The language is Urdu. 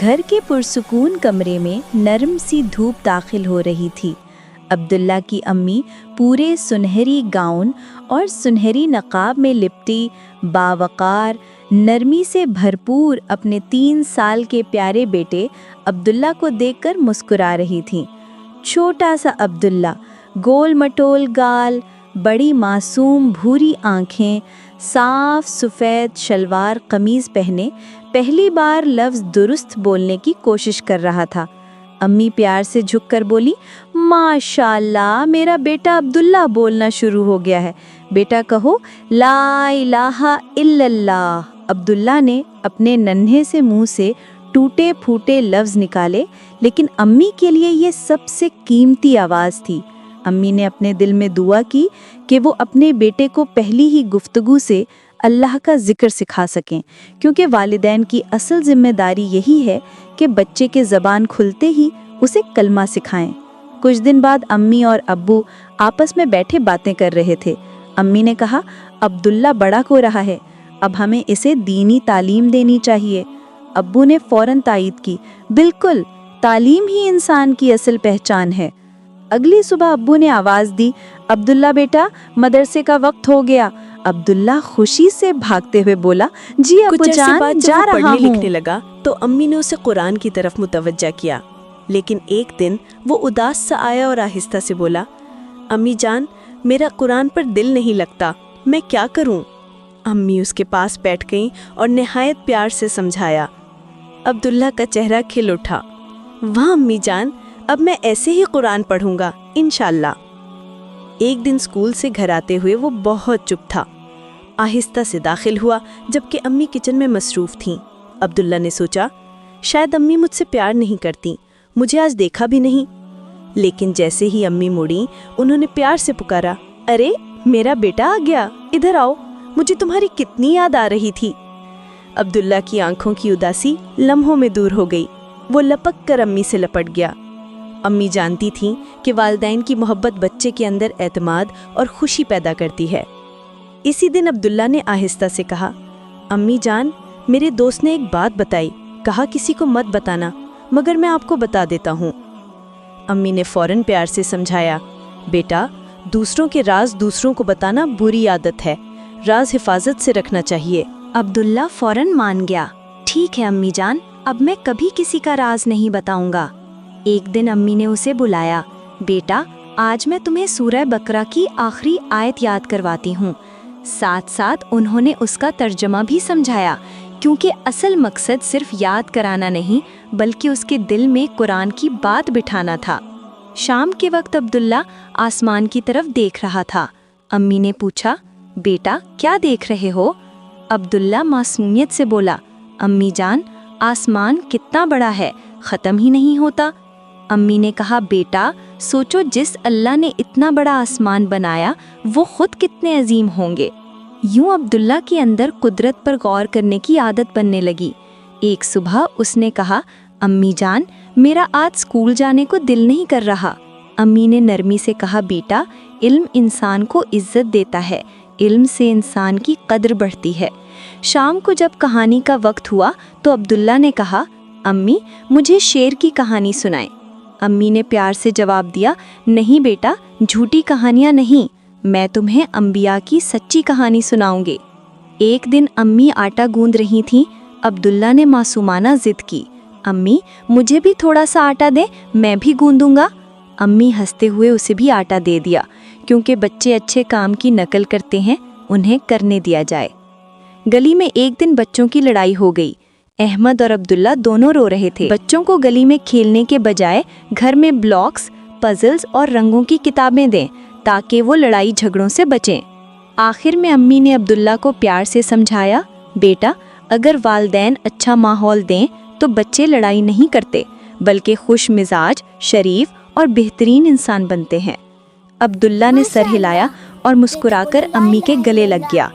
گھر کے پرسکون کمرے میں نرم سی دھوپ داخل ہو رہی تھی۔ عبداللہ کی امی پورے سنہری گاؤن اور سنہری نقاب میں لپٹی، باوقار، نرمی سے بھرپور اپنے 3 سال کے پیارے بیٹے عبداللہ کو دیکھ کر مسکرا رہی تھیں۔ چھوٹا سا عبداللہ، گول مٹول گال، بڑی معصوم بھوری آنکھیں، صاف سفید شلوار قمیض پہنے پہلی بار لفظ درست بولنے کی کوشش کر رہا تھا۔ امی پیار سے جھک کر بولی، ماشاءاللہ میرا بیٹا عبداللہ بولنا شروع ہو گیا ہے، بیٹا کہو لا الہ الا اللہ۔ عبداللہ نے اپنے ننھے سے منہ سے ٹوٹے پھوٹے لفظ نکالے، لیکن امی کے لیے یہ سب سے قیمتی آواز تھی۔ امی نے اپنے دل میں دعا کی کہ وہ اپنے بیٹے کو پہلی ہی گفتگو سے اللہ کا ذکر سکھا سکیں، کیونکہ والدین کی اصل ذمہ داری یہی ہے کہ بچے کے زبان کھلتے ہی اسے کلمہ سکھائیں۔ کچھ دن بعد امی اور ابو آپس میں بیٹھے باتیں کر رہے تھے۔ امی نے کہا، عبداللہ بڑا ہو رہا ہے، اب ہمیں اسے دینی تعلیم دینی چاہیے۔ ابو نے فوراً تائید کی، بالکل، تعلیم ہی انسان کی اصل پہچان ہے۔ اگلی صبح ابو نے آواز دی، عبداللہ بیٹا مدرسے کا وقت ہو گیا۔ عبداللہ خوشی سے بھاگتے ہوئے بولا، جی ابو جان، جا رہا ہوں۔ پڑھنے لکھنے لگا تو امی نے اسے قرآن کی طرف متوجہ کیا، لیکن ایک دن وہ اداس سا آیا اور آہستہ سے بولا، امی جان میرا قرآن پر دل نہیں لگتا، میں کیا کروں؟ امی اس کے پاس بیٹھ گئیں اور نہایت پیار سے سمجھایا۔ عبداللہ کا چہرہ کھل اٹھا، واہ امی جان، اب میں ایسے ہی قرآن پڑھوں گا انشاءاللہ۔ ایک دن اسکول سے گھر آتے ہوئے وہ بہت چپ تھا۔ آہستہ سے داخل ہوا جبکہ امی کچن میں مصروف تھیں۔ عبداللہ نے سوچا، شاید امی مجھ سے پیار نہیں کرتی، مجھے آج دیکھا بھی نہیں۔ لیکن جیسے ہی امی مڑیں، انہوں نے پیار سے پکارا، ارے میرا بیٹا آ گیا، ادھر آؤ، مجھے تمہاری کتنی یاد آ رہی تھی۔ عبداللہ کی آنکھوں کی اداسی لمحوں میں دور ہو گئی، وہ لپک کر امی سے لپٹ گیا۔ امی جانتی تھیں کہ والدین کی محبت بچے کے اندر اعتماد اور خوشی پیدا کرتی ہے۔ اسی دن عبداللہ نے آہستہ سے کہا، امی جان میرے دوست نے ایک بات بتائی، کہا کسی کو مت بتانا، مگر میں آپ کو بتا دیتا ہوں۔ امی نے فوراً پیار سے سمجھایا، بیٹا دوسروں کے راز دوسروں کو بتانا بری عادت ہے، راز حفاظت سے رکھنا چاہیے۔ عبداللہ فوراً مان گیا، ٹھیک ہے امی جان، اب میں کبھی کسی کا راز نہیں بتاؤں گا۔ ایک دن امی نے اسے بلایا، بیٹا آج میں تمہیں سورہ بقرہ کی آخری آیت یاد کرواتی ہوں۔ ساتھ ساتھ انہوں نے اس کا ترجمہ بھی سمجھایا، کیونکہ اصل مقصد صرف یاد کرانا نہیں بلکہ اس کے دل میں قرآن کی بات بٹھانا تھا۔ شام کے وقت عبداللہ آسمان کی طرف دیکھ رہا تھا۔ امی نے پوچھا، بیٹا کیا دیکھ رہے ہو؟ عبداللہ معصومیت سے بولا، امی جان آسمان کتنا بڑا ہے، ختم ہی نہیں ہوتا۔ امی نے کہا، بیٹا سوچو جس اللہ نے اتنا بڑا آسمان بنایا وہ خود کتنے عظیم ہوں گے۔ یوں عبداللہ کے اندر قدرت پر غور کرنے کی عادت بننے لگی۔ ایک صبح اس نے کہا، امی جان میرا آج اسکول جانے کو دل نہیں کر رہا۔ امی نے نرمی سے کہا، بیٹا علم انسان کو عزت دیتا ہے، علم سے انسان کی قدر بڑھتی ہے۔ شام کو جب کہانی کا وقت ہوا تو عبداللہ نے کہا، امی مجھے شیر کی کہانی سنائیں۔ امی نے پیار سے جواب دیا، نہیں بیٹا جھوٹی کہانیاں نہیں، میں تمہیں انبیاء کی سچی کہانی سناؤں گے۔ ایک دن امی آٹا گوندھ رہی تھیں، عبداللہ نے معصومانہ ضد کی، امی مجھے بھی تھوڑا سا آٹا دیں، میں بھی گوندوں گا۔ امی ہنستے ہوئے اسے بھی آٹا دے دیا، کیونکہ بچے اچھے کام کی نقل کرتے ہیں، انہیں کرنے دیا جائے۔ گلی میں ایک دن بچوں کی لڑائی ہو گئی۔ احمد اور عبداللہ دونوں رو رہے تھے۔ بچوں کو گلی میں کھیلنے کے بجائے گھر میں بلاکس، پزلز اور رنگوں کی کتابیں دیں تاکہ وہ لڑائی جھگڑوں سے بچیں۔ آخر میں امی نے عبداللہ کو پیار سے سمجھایا، بیٹا اگر والدین اچھا ماحول دیں تو بچے لڑائی نہیں کرتے بلکہ خوش مزاج، شریف اور بہترین انسان بنتے ہیں۔ عبداللہ نے سر ہلایا اور مسکرا کر امی کے گلے لگ گیا۔